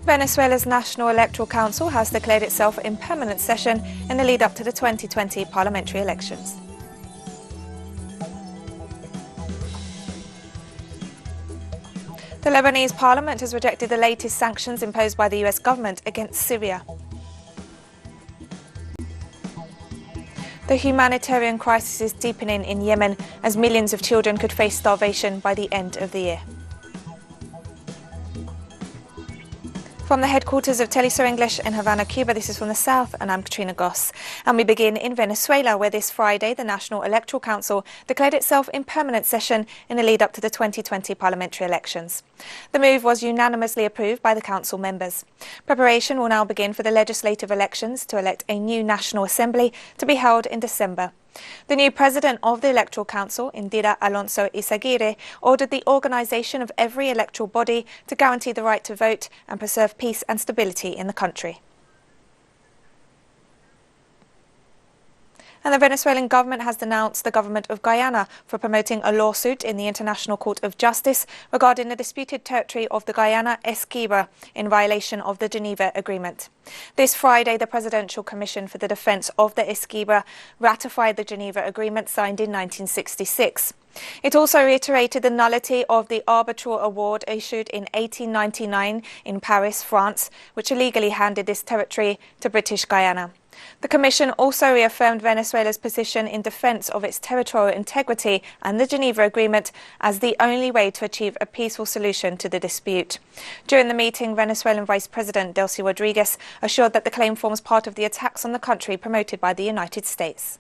Venezuela's National Electoral Council has declared itself in permanent session in the lead-up to the 2020 parliamentary elections. The Lebanese parliament has rejected the latest sanctions imposed by the US government against Syria. The humanitarian crisis is deepening in Yemen as millions of children could face starvation by the end of the year. From the headquarters of Telesur English in Havana, Cuba, this is From the South, and I'm Katrina Goss. And we begin in Venezuela, where this Friday the National Electoral Council declared itself in permanent session in the lead-up to the 2020 parliamentary elections. The move was unanimously approved by the council members. Preparation will now begin for the legislative elections to elect a new National Assembly to be held in December. The new president of the Electoral Council, Indira Alonso Izaguirre, ordered the organisation of every electoral body to guarantee the right to vote and preserve peace and stability in the country. And the Venezuelan government has denounced the government of Guyana for promoting a lawsuit in the International Court of Justice regarding the disputed territory of the Guyana Esquiva in violation of the Geneva Agreement. This Friday, the Presidential Commission for the Defence of the Esquiva ratified the Geneva Agreement signed in 1966. It also reiterated the nullity of the arbitral award issued in 1899 in Paris, France, which illegally handed this territory to British Guyana. The Commission also reaffirmed Venezuela's position in defence of its territorial integrity and the Geneva Agreement as the only way to achieve a peaceful solution to the dispute. During the meeting, Venezuelan Vice President Delcy Rodriguez assured that the claim forms part of the attacks on the country promoted by the United States.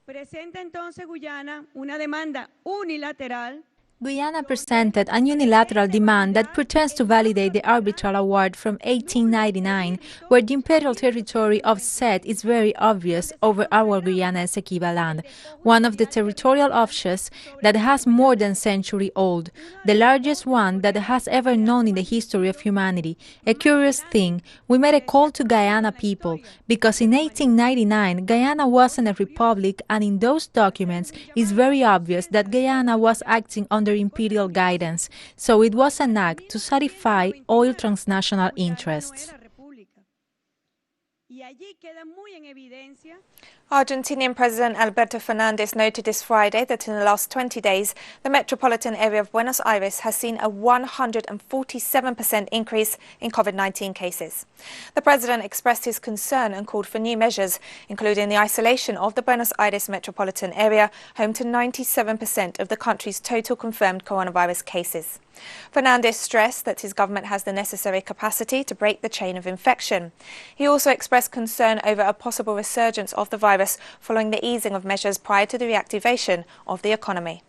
Presenta entonces Guyana una demanda unilateral. Guyana presented a unilateral demand that pretends to validate the arbitral award from 1899, where the imperial territory of Set is very obvious over our Guyana Essequiba land, one of the territorial offshoots that has more than a century old, the largest one that has ever known in the history of humanity. A curious thing, we made a call to Guyana people, because in 1899 Guyana wasn't a republic, and in those documents it's very obvious that Guyana was acting under imperial guidance, so it was an act to satisfy oil transnational interests. Argentinian President Alberto Fernandez noted this Friday that in the last 20 days, the metropolitan area of Buenos Aires has seen a 147% increase in COVID-19 cases. The president expressed his concern and called for new measures, including the isolation of the Buenos Aires metropolitan area, home to 97% of the country's total confirmed coronavirus cases. Fernandez stressed that his government has the necessary capacity to break the chain of infection. He also expressed concern over a possible resurgence of the virus following the easing of measures prior to the reactivation of the economy.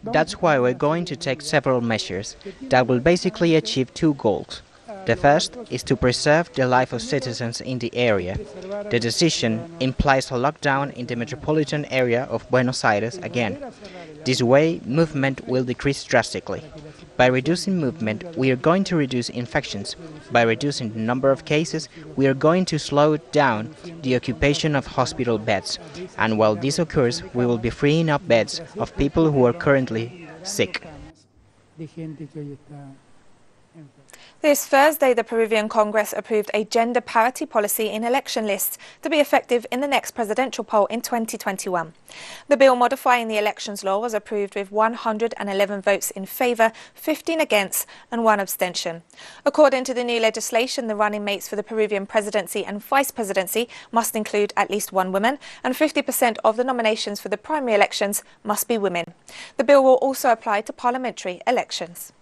That's why we're going to take several measures that will basically achieve two goals. The first is to preserve the life of citizens in the area. The decision implies a lockdown in the metropolitan area of Buenos Aires again. This way, movement will decrease drastically. By reducing movement, we are going to reduce infections. By reducing the number of cases, we are going to slow down the occupation of hospital beds. And while this occurs, we will be freeing up beds of people who are currently sick. This Thursday, the Peruvian Congress approved a gender parity policy in election lists to be effective in the next presidential poll in 2021. The bill modifying the elections law was approved with 111 votes in favour, 15 against and 1 abstention. According to the new legislation, the running mates for the Peruvian presidency and vice presidency must include at least one woman, and 50% of the nominations for the primary elections must be women. The bill will also apply to parliamentary elections.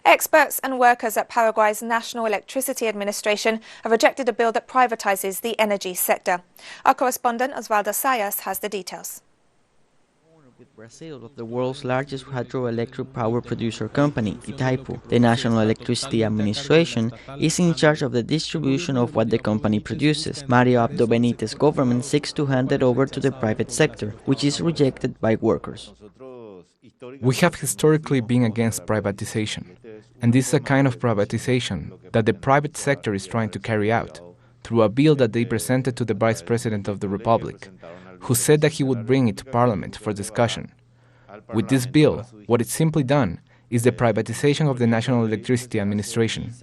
Experts and workers at Paraguay's National Electricity Administration have rejected a bill that privatises the energy sector. Our correspondent Osvaldo Sayas has the details. With Brazil of the world's largest hydroelectric power producer company, Itaipu, the National Electricity Administration is in charge of the distribution of what the company produces. Mario Abdo Benitez's government seeks to hand it over to the private sector, which is rejected by workers. We have historically been against privatization, and this is a kind of privatization that the private sector is trying to carry out through a bill that they presented to the Vice President of the Republic. who said that he would bring it to Parliament for discussion. With this bill, what it's simply done is the privatization of the National Electricity Administration.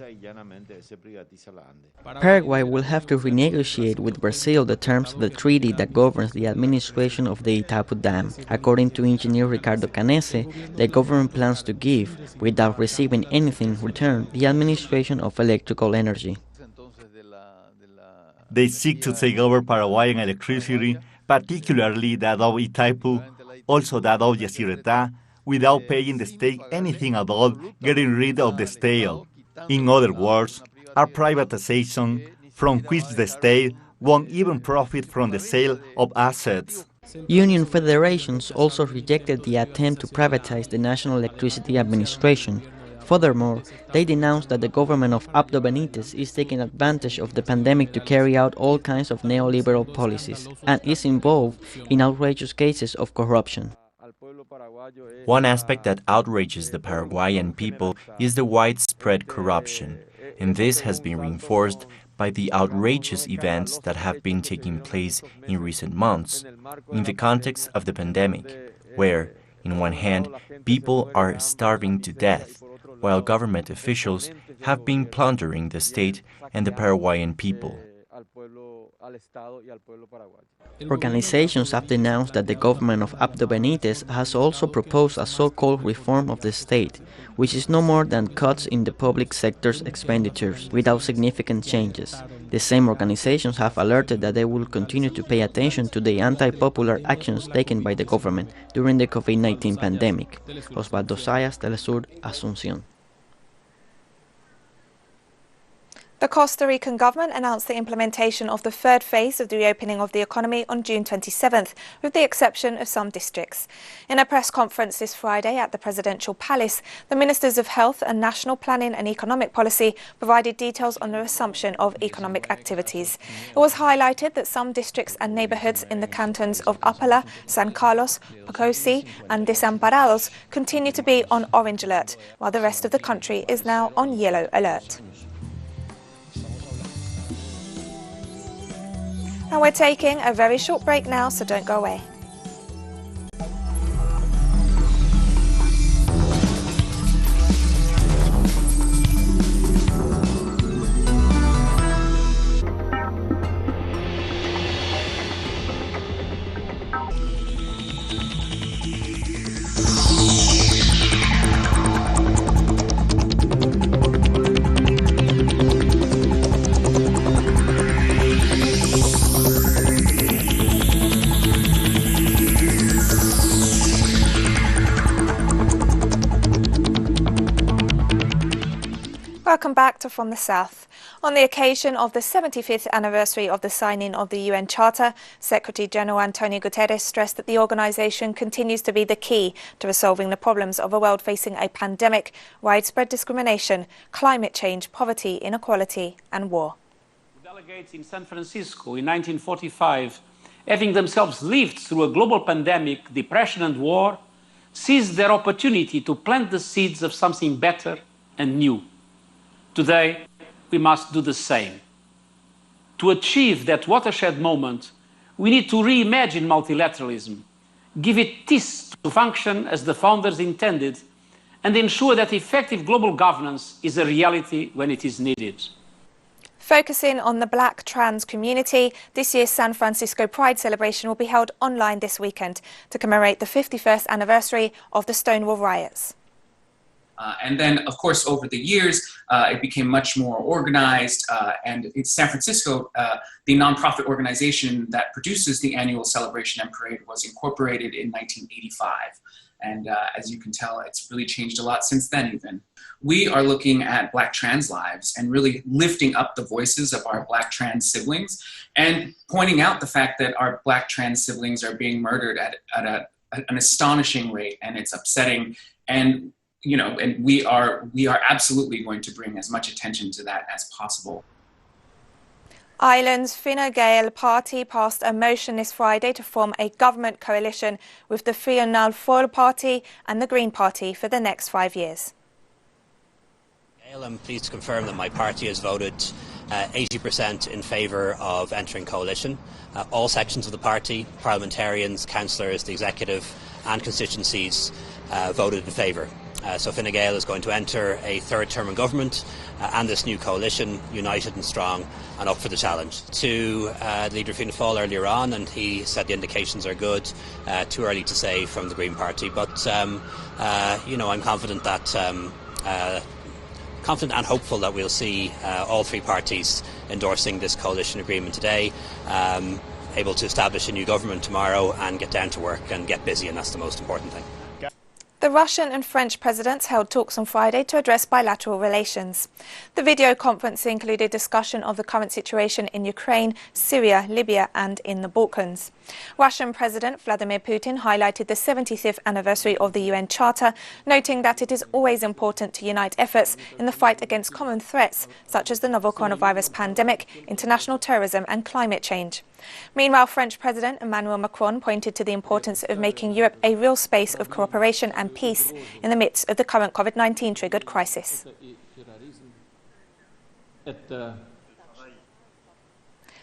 Paraguay will have to renegotiate with Brazil the terms of the treaty that governs the administration of the Itaipu Dam. According to engineer Ricardo Canese, the government plans to give, without receiving anything in return, the administration of electrical energy. They seek to take over Paraguayan electricity, particularly that of Itaipu, also that of Yacyretá, without paying the state anything at all, getting rid of the state. In other words, a privatization from which the state won't even profit from the sale of assets. Union federations also rejected the attempt to privatize the National Electricity Administration. Furthermore, they denounced that the government of Abdo Benitez is taking advantage of the pandemic to carry out all kinds of neoliberal policies and is involved in outrageous cases of corruption. One aspect that outrages the Paraguayan people is the widespread corruption, and this has been reinforced by the outrageous events that have been taking place in recent months, in the context of the pandemic, where, on one hand, people are starving to death, while government officials have been plundering the state and the Paraguayan people. Organizations have denounced that the government of Abdo Benitez has also proposed a so-called reform of the state, which is no more than cuts in the public sector's expenditures without significant changes. The same organizations have alerted that they will continue to pay attention to the anti-popular actions taken by the government during the COVID-19 pandemic. Osvaldo Sayas, Telesur, Asunción. The Costa Rican government announced the implementation of the third phase of the reopening of the economy on June 27th, with the exception of some districts. In a press conference this Friday at the Presidential Palace, the Ministers of Health and National Planning and Economic Policy provided details on the resumption of economic activities. It was highlighted that some districts and neighbourhoods in the cantons of Apala, San Carlos, Pocosi and Desamparados continue to be on orange alert, while the rest of the country is now on yellow alert. And we're taking a very short break now, so don't go away. Welcome back to From the South. On the occasion of the 75th anniversary of the signing of the UN Charter, Secretary-General Antonio Guterres stressed that the organisation continues to be the key to resolving the problems of a world facing a pandemic, widespread discrimination, climate change, poverty, inequality and war. Delegates in San Francisco in 1945, having themselves lived through a global pandemic, depression and war, seized their opportunity to plant the seeds of something better and new. Today, we must do the same. To achieve that watershed moment, we need to reimagine multilateralism, give it teeth to function as the founders intended, and ensure that effective global governance is a reality when it is needed. Focusing on the Black trans community, this year's San Francisco Pride celebration will be held online this weekend to commemorate the 51st anniversary of the Stonewall riots. And then, of course, over the years, it became much more organized. And in San Francisco, the nonprofit organization that produces the annual celebration and parade was incorporated in 1985. And as you can tell, it's really changed a lot since then even. We are looking at Black trans lives and really lifting up the voices of our Black trans siblings and pointing out the fact that our Black trans siblings are being murdered at an astonishing rate, and it's upsetting. And you know, and we are absolutely going to bring as much attention to that as possible. Ireland's Fine Gael party passed a motion this Friday to form a government coalition with the Fianna Fáil party and the Green Party for the next 5 years. I'm pleased to confirm that my party has voted 80% in favour of entering coalition. All sections of the party, parliamentarians, councillors, the executive and constituencies voted in favour. So Fine Gael is going to enter a third term in government and this new coalition, united and strong and up for the challenge. To the leader of Fianna Fáil earlier on, and he said the indications are good. Too early to say from the Green Party, but I'm confident that confident and hopeful that we'll see all three parties endorsing this coalition agreement today, able to establish a new government tomorrow and get down to work and get busy, and that's the most important thing. The Russian and French presidents held talks on Friday to address bilateral relations. The video conference included discussion of the current situation in Ukraine, Syria, Libya and in the Balkans. Russian President Vladimir Putin highlighted the 75th anniversary of the UN Charter, noting that it is always important to unite efforts in the fight against common threats such as the novel coronavirus pandemic, international terrorism and climate change. Meanwhile, French President Emmanuel Macron pointed to the importance of making Europe a real space of cooperation and peace in the midst of the current COVID-19 triggered crisis.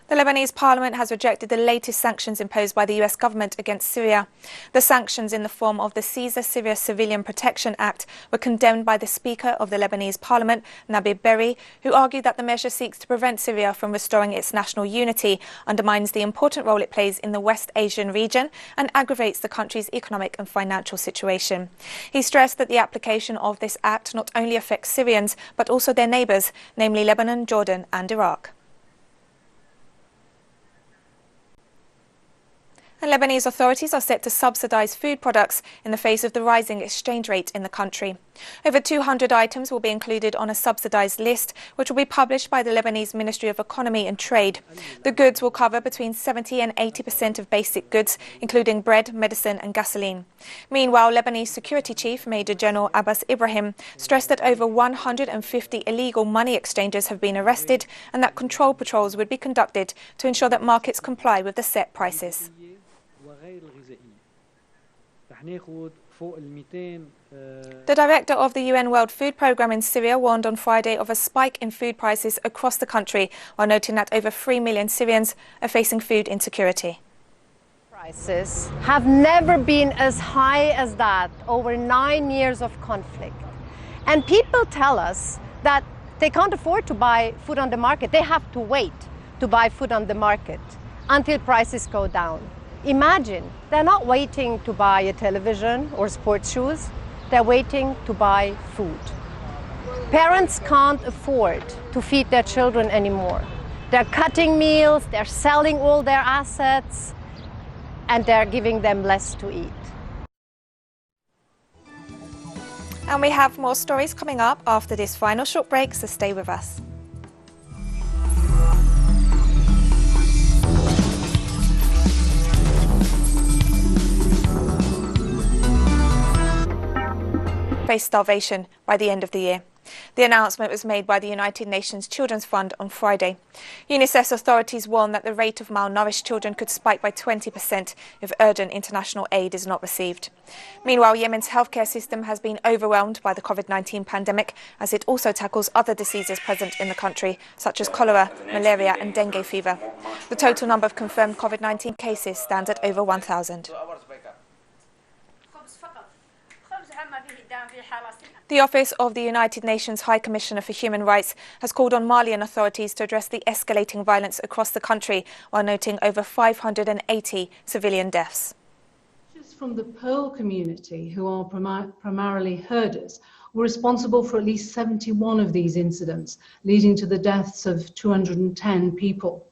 The Lebanese parliament has rejected the latest sanctions imposed by the US government against Syria. The sanctions in the form of the Caesar Syria Civilian Protection Act were condemned by the Speaker of the Lebanese parliament, Nabih Berri, who argued that the measure seeks to prevent Syria from restoring its national unity, undermines the important role it plays in the West Asian region and aggravates the country's economic and financial situation. He stressed that the application of this act not only affects Syrians but also their neighbours, namely Lebanon, Jordan and Iraq. And Lebanese authorities are set to subsidise food products in the face of the rising exchange rate in the country. Over 200 items will be included on a subsidised list, which will be published by the Lebanese Ministry of Economy and Trade. The goods will cover between 70% and 80% of basic goods, including bread, medicine and gasoline. Meanwhile, Lebanese Security Chief Major General Abbas Ibrahim stressed that over 150 illegal money exchangers have been arrested and that control patrols would be conducted to ensure that markets comply with the set prices. The director of the UN World Food Programme in Syria warned on Friday of a spike in food prices across the country, while noting that over 3 million Syrians are facing food insecurity. Prices have never been as high as that over 9 years of conflict. And people tell us that they can't afford to buy food on the market. They have to wait to buy food on the market until prices go down. Imagine, they're not waiting to buy a television or sports shoes, they're waiting to buy food. Parents can't afford to feed their children anymore. They're cutting meals, they're selling all their assets, and they're giving them less to eat. And we have more stories coming up after this final short break, so stay with us. Face starvation by the end of the year. The announcement was made by the United Nations Children's Fund on Friday. UNICEF authorities warn that the rate of malnourished children could spike by 20% if urgent international aid is not received. Meanwhile, Yemen's healthcare system has been overwhelmed by the COVID-19 pandemic as it also tackles other diseases present in the country, such as cholera, malaria and dengue fever. The total number of confirmed COVID-19 cases stands at over 1,000. The Office of the United Nations High Commissioner for Human Rights has called on Malian authorities to address the escalating violence across the country, while noting over 580 civilian deaths. From the Pearl community, who are primarily herders, were responsible for at least 71 of these incidents, leading to the deaths of 210 people.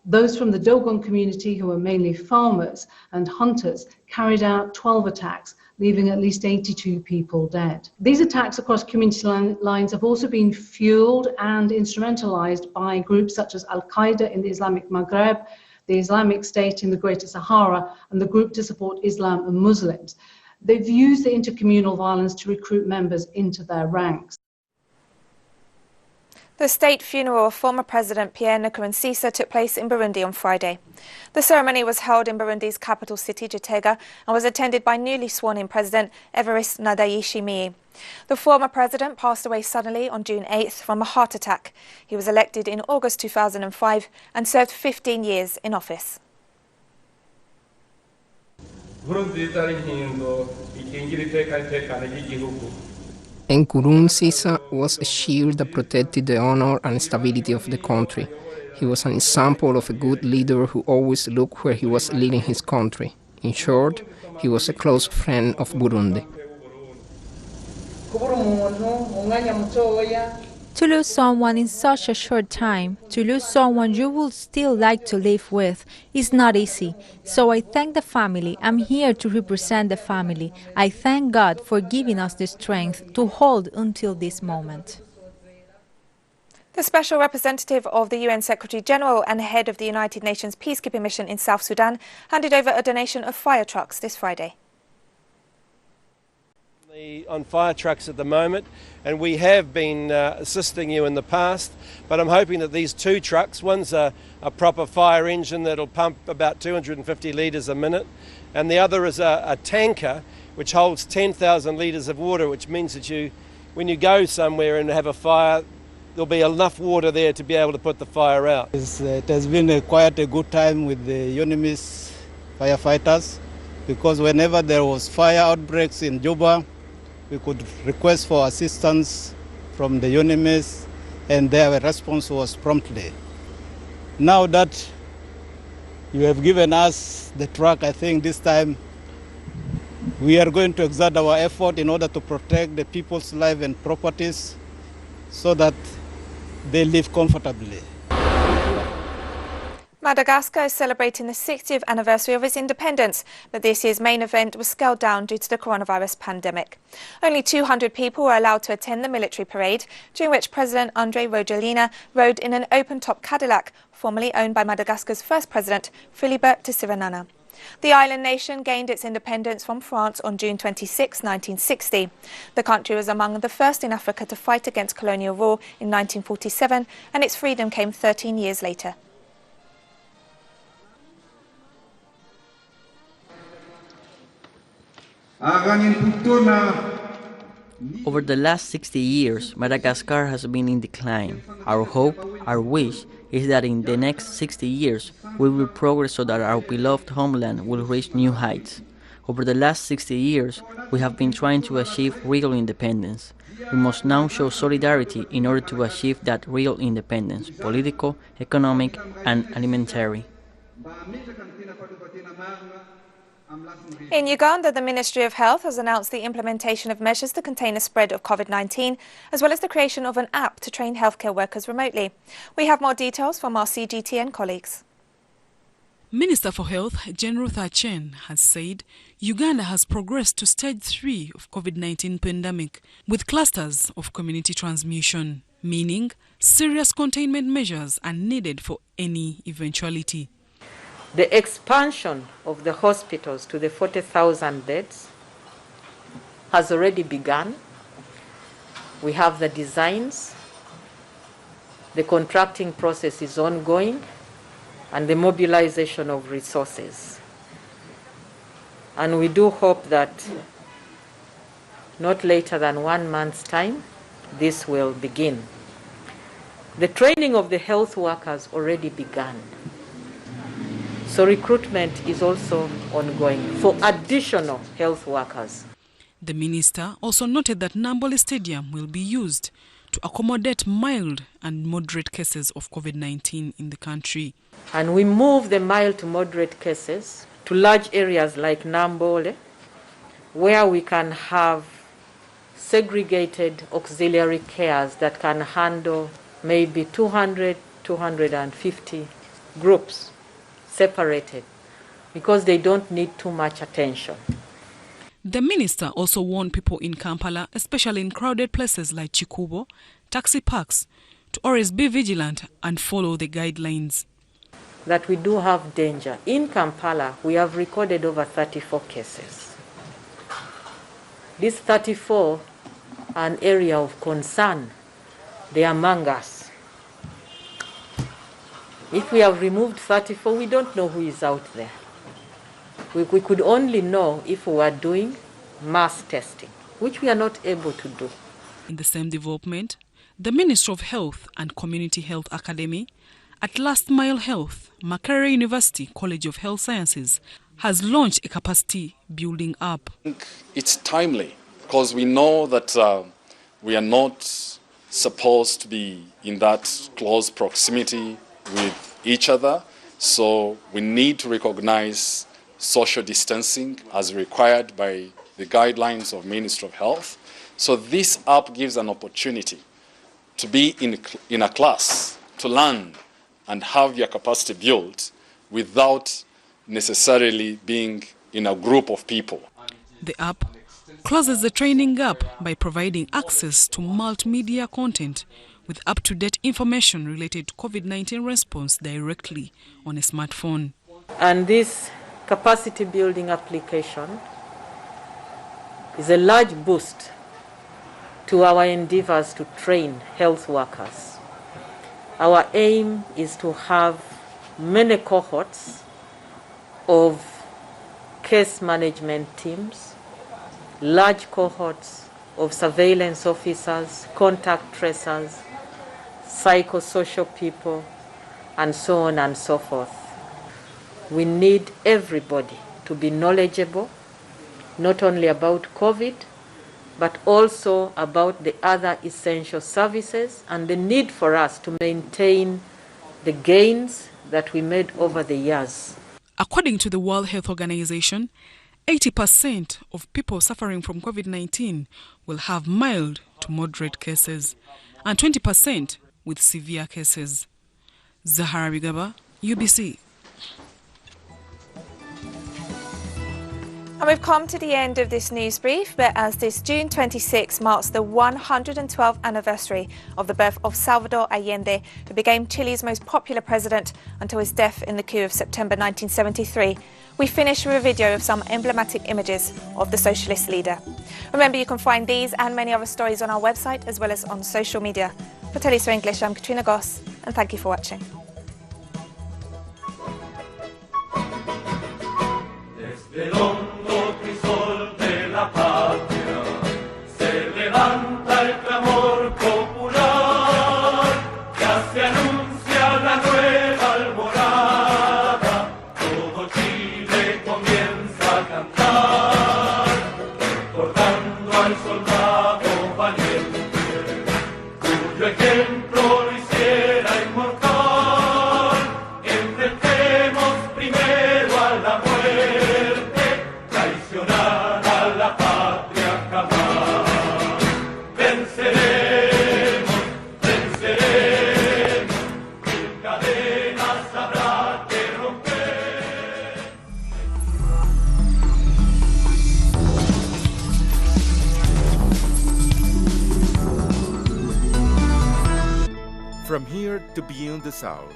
Those from the Dogon community, who are mainly farmers and hunters, carried out 12 attacks, leaving at least 82 people dead. These attacks across community lines have also been fueled and instrumentalized by groups such as Al-Qaeda in the Islamic Maghreb, the Islamic State in the Greater Sahara, and the Group to Support Islam and Muslims. They've used the intercommunal violence to recruit members into their ranks. The state funeral of former President Pierre Nkurunziza took place in Burundi on Friday. The ceremony was held in Burundi's capital city, Gitega, and was attended by newly sworn-in President Evariste Ndayishimiye. The former president passed away suddenly on June 8th from a heart attack. He was elected in August 2005 and served 15 years in office. Nkurunziza was a shield that protected the honor and stability of the country. He was an example of a good leader who always looked where he was leading his country. In short, he was a close friend of Burundi. To lose someone in such a short time, to lose someone you would still like to live with, is not easy. So I thank the family. I'm here to represent the family. I thank God for giving us the strength to hold until this moment. The Special Representative of the UN Secretary-General and head of the United Nations peacekeeping mission in South Sudan handed over a donation of fire trucks this Friday. On fire trucks at the moment, and we have been assisting you in the past, but I'm hoping that these two trucks, one's a proper fire engine that'll pump about 250 litres a minute, and the other is a tanker which holds 10,000 litres of water, which means that when you go somewhere and have a fire, there'll be enough water there to be able to put the fire out. It has been quite a good time with the UNIMIS firefighters, because whenever there was fire outbreaks in Juba, we could request for assistance from the UNIMIS, and their response was promptly. Now that you have given us the truck, I think this time we are going to exert our effort in order to protect the people's lives and properties so that they live comfortably. Madagascar is celebrating the 60th anniversary of its independence, but this year's main event was scaled down due to the coronavirus pandemic. Only 200 people were allowed to attend the military parade, during which President André Rajoelina rode in an open-top Cadillac, formerly owned by Madagascar's first president, Philibert de Tsiranana. The island nation gained its independence from France on June 26, 1960. The country was among the first in Africa to fight against colonial rule in 1947, and its freedom came 13 years later. Over the last 60 years, Madagascar has been in decline. Our hope, our wish, is that in the next 60 years, we will progress so that our beloved homeland will reach new heights. Over the last 60 years, we have been trying to achieve real independence. We must now show solidarity in order to achieve that real independence, political, economic, and alimentary. In Uganda, the Ministry of Health has announced the implementation of measures to contain the spread of COVID-19, as well as the creation of an app to train healthcare workers remotely. We have more details from our CGTN colleagues. Minister for Health, General Thachen, has said Uganda has progressed to stage 3 of COVID-19 pandemic, with clusters of community transmission, meaning serious containment measures are needed for any eventuality. The expansion of the hospitals to the 40,000 beds has already begun. We have the designs, the contracting process is ongoing, and the mobilization of resources. And we do hope that not later than 1 month's time, this will begin. The training of the health workers already began. So recruitment is also ongoing for additional health workers. The minister also noted that Nambole Stadium will be used to accommodate mild and moderate cases of COVID-19 in the country. And we move the mild to moderate cases to large areas like Nambole, where we can have segregated auxiliary cares that can handle maybe 200, 250 groups separated, because they don't need too much attention. The minister also warned people in Kampala, especially in crowded places like Chikubo, taxi parks, to always be vigilant and follow the guidelines. That we do have danger. In Kampala, we have recorded over 34 cases. These 34 are an area of concern. They are among us. If we have removed 34, we don't know who is out there. We could only know if we were doing mass testing, which we are not able to do. In the same development, the Ministry of Health and Community Health Academy at Last Mile Health, Makerere University College of Health Sciences, has launched a capacity building app. It's timely because we know that we are not supposed to be in that close proximity with each other, so we need to recognize social distancing as required by the guidelines of Ministry of Health. So this app gives an opportunity to be in a class, to learn and have your capacity built without necessarily being in a group of people. The app closes the training gap by providing access to multimedia content with up-to-date information related to COVID-19 response directly on a smartphone. And this capacity building application is a large boost to our endeavors to train health workers. Our aim is to have many cohorts of case management teams, large cohorts of surveillance officers, contact tracers, psychosocial people, and so on and so forth. We need everybody to be knowledgeable, not only about COVID, but also about the other essential services and the need for us to maintain the gains that we made over the years. According to the World Health Organization, 80% of people suffering from COVID-19 will have mild to moderate cases, and 20% with severe cases. Zahara Bigaba, UBC. And we've come to the end of this news brief, but as this June 26 marks the 112th anniversary of the birth of Salvador Allende, who became Chile's most popular president until his death in the coup of September 1973, we finish with a video of some emblematic images of the socialist leader. Remember, you can find these and many other stories on our website as well as on social media. For Television English, I'm Katrina Goss, and thank you for watching. From here to beyond the South,